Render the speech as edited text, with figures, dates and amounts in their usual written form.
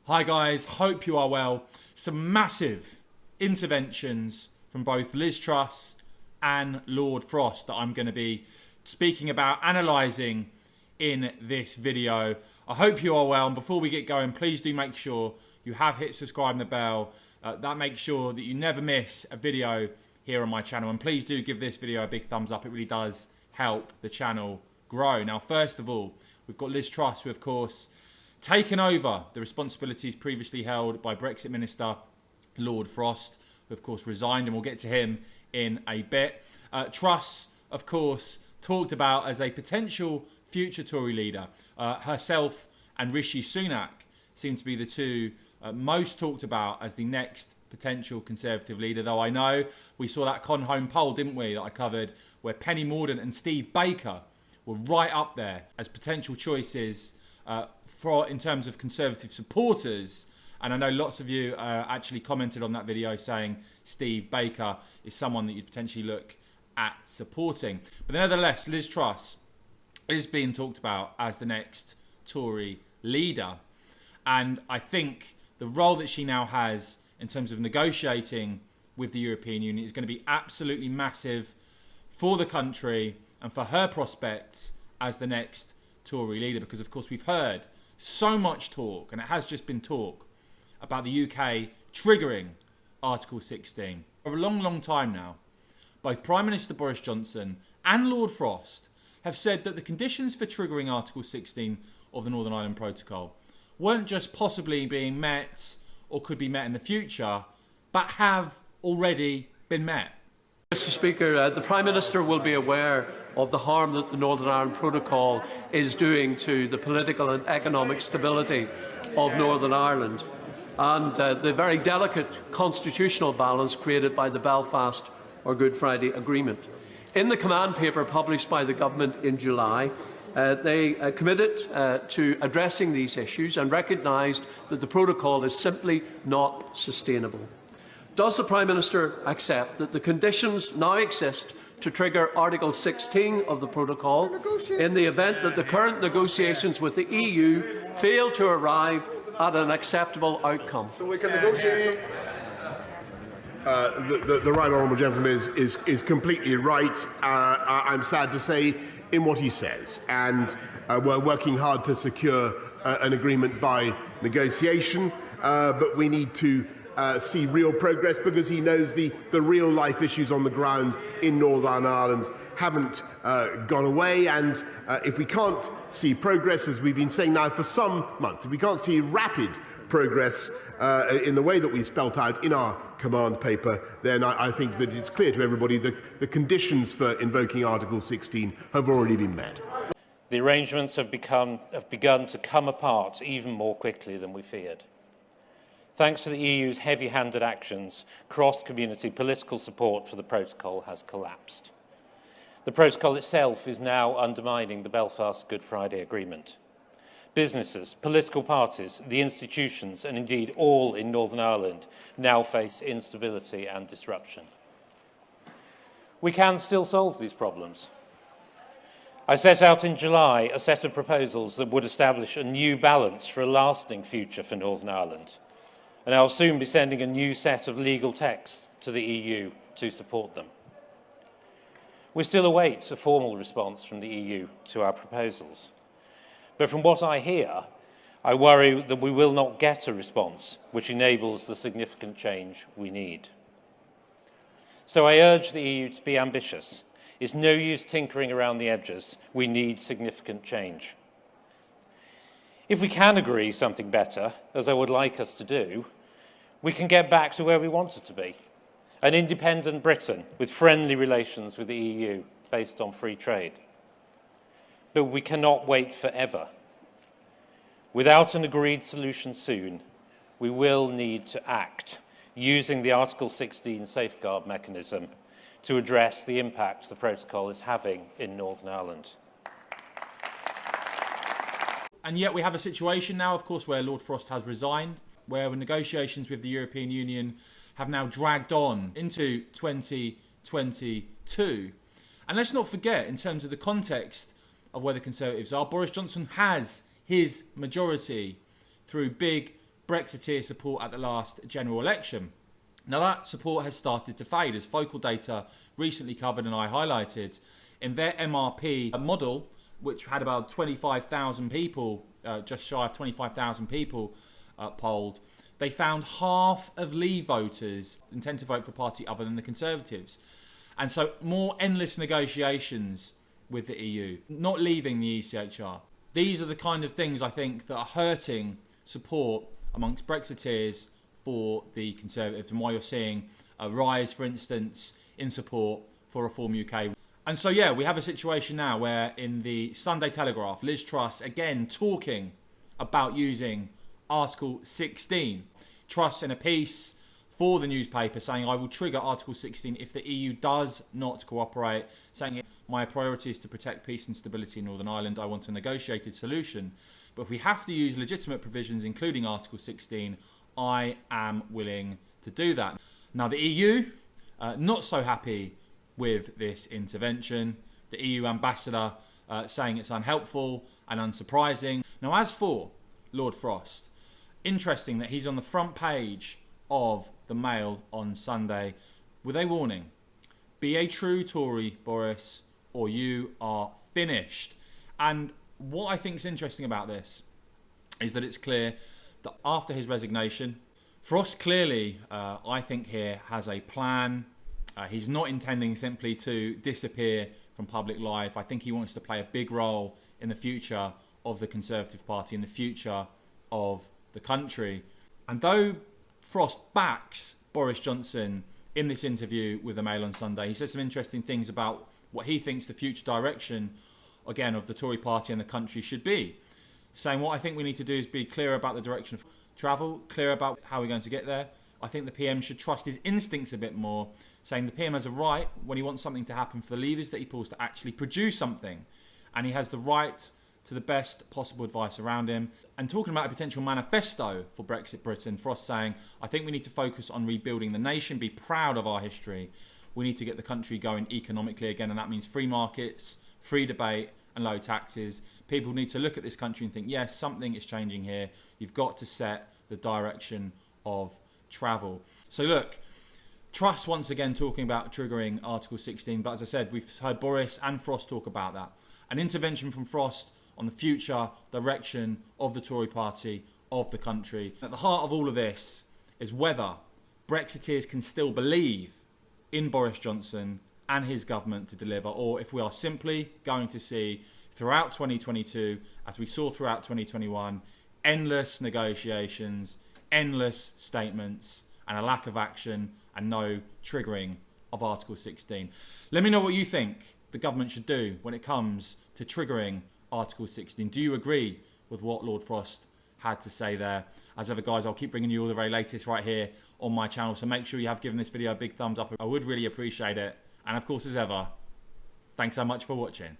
Hi guys, hope you are well. Some massive interventions from both Liz Truss and Lord Frost that I'm going to be speaking about, analysing in this video. I hope you are well, and before we get going, please do make sure you have hit subscribe and the bell. That makes sure that you never miss a video here on my channel, and please do give this video a big thumbs up. It really does help the channel grow. Now, first of all, we've got Liz Truss, who of course taken over the responsibilities previously held by Brexit Minister Lord Frost, who of course resigned, and we'll get to him in a bit. Truss, of course, talked about as a potential future Tory leader. Herself and Rishi Sunak seem to be the two most talked about as the next potential Conservative leader, though I know we saw that Con Home poll, didn't we, that I covered, where Penny Mordaunt and Steve Baker were right up there as potential choices in terms of Conservative supporters. And I know lots of you actually commented on that video saying Steve Baker is someone that you'd potentially look at supporting. But nevertheless, Liz Truss is being talked about as the next Tory leader. And I think the role that she now has in terms of negotiating with the European Union is going to be absolutely massive for the country and for her prospects as the next Tory leader, because of course we've heard so much talk, and it has just been talk, about the UK triggering Article 16. For a long time now, both Prime Minister Boris Johnson and Lord Frost have said that the conditions for triggering Article 16 of the Northern Ireland Protocol weren't just possibly being met or could be met in the future, but have already been met. Mr. Speaker, the Prime Minister will be aware of the harm that the Northern Ireland Protocol is doing to the political and economic stability of Northern Ireland and the very delicate constitutional balance created by the Belfast or Good Friday Agreement. In the command paper published by the Government in July, they committed to addressing these issues and recognised that the protocol is simply not sustainable. Does the Prime Minister accept that the conditions now exist to trigger Article 16 of the Protocol in the event that the current negotiations with the EU fail to arrive at an acceptable outcome? So we can negotiate. The right honourable gentleman is completely right. I'm sad to say in what he says, and we're working hard to secure an agreement by negotiation, but we need to see real progress, because he knows the real life issues on the ground in Northern Ireland haven't gone away, and if we can't see progress, as we've been saying now for some months, if we can't see rapid progress in the way that we spelt out in our command paper, then I think that it's clear to everybody that the conditions for invoking Article 16 have already been met. The arrangements have begun to come apart even more quickly than we feared. Thanks to the EU's heavy-handed actions, cross-community political support for the protocol has collapsed. The protocol itself is now undermining the Belfast Good Friday Agreement. Businesses, political parties, the institutions, and indeed all in Northern Ireland now face instability and disruption. We can still solve these problems. I set out in July a set of proposals that would establish a new balance for a lasting future for Northern Ireland, and I'll soon be sending a new set of legal texts to the EU to support them. We still await a formal response from the EU to our proposals. But from what I hear, I worry that we will not get a response which enables the significant change we need. So I urge the EU to be ambitious. It's no use tinkering around the edges. We need significant change. If we can agree something better, as I would like us to do, we can get back to where we wanted to be, an independent Britain with friendly relations with the EU based on free trade. But we cannot wait forever. Without an agreed solution soon, we will need to act using the Article 16 safeguard mechanism to address the impact the protocol is having in Northern Ireland. And yet we have a situation now, of course, where Lord Frost has resigned, where negotiations with the European Union have now dragged on into 2022. And let's not forget, in terms of the context of where the Conservatives are, Boris Johnson has his majority through big Brexiteer support at the last general election. Now that support has started to fade, as Focal Data recently covered and I highlighted. In their MRP model, which had about 25,000 people, just shy of 25,000 people polled, they found half of Leave voters intend to vote for a party other than the Conservatives. And so more endless negotiations with the EU, not leaving the ECHR. These are the kind of things I think that are hurting support amongst Brexiteers for the Conservatives, and why you're seeing a rise, for instance, in support for Reform UK. And so, yeah, we have a situation now where in the Sunday Telegraph, Liz Truss again talking about using Article 16. Truss in a piece for the newspaper saying, I will trigger Article 16 if the EU does not cooperate, saying my priority is to protect peace and stability in Northern Ireland. I want a negotiated solution. But if we have to use legitimate provisions, including Article 16, I am willing to do that. Now, the EU, not so happy with this intervention. The EU ambassador saying it's unhelpful and unsurprising. Now, as for Lord Frost, interesting that he's on the front page of the Mail on Sunday with a warning. Be a true Tory, Boris, or you are finished. And what I think is interesting about this is that it's clear that after his resignation, Frost clearly, I think here, has a plan. He's not intending simply to disappear from public life. I think he wants to play a big role in the future of the Conservative Party, in the future of the country. And though Frost backs Boris Johnson in this interview with the Mail on Sunday, he says some interesting things about what he thinks the future direction, again, of the Tory party and the country should be. Saying what I think we need to do is be clear about the direction of travel, clear about how we're going to get there. I think the PM should trust his instincts a bit more, saying the PM has a right, when he wants something to happen for the levers that he pulls, to actually produce something. And he has the right to the best possible advice around him. And talking about a potential manifesto for Brexit Britain, Frost saying, I think we need to focus on rebuilding the nation, be proud of our history. We need to get the country going economically again, and that means free markets, free debate and low taxes. People need to look at this country and think, yes, something is changing here. You've got to set the direction of travel. So look, Truss once again talking about triggering Article 16, but as I said, we've heard Boris and Frost talk about that. An intervention from Frost on the future direction of the Tory party, of the country. At the heart of all of this is whether Brexiteers can still believe in Boris Johnson and his government to deliver, or if we are simply going to see throughout 2022, as we saw throughout 2021, endless negotiations, endless statements, and a lack of action and no triggering of Article 16. Let me know what you think the government should do when it comes to triggering Article 16. Do you agree with what Lord Frost had to say there? As ever, guys, I'll keep bringing you all the very latest right here on my channel, so make sure you have given this video a big thumbs up. I would really appreciate it. And of course, as ever, thanks so much for watching.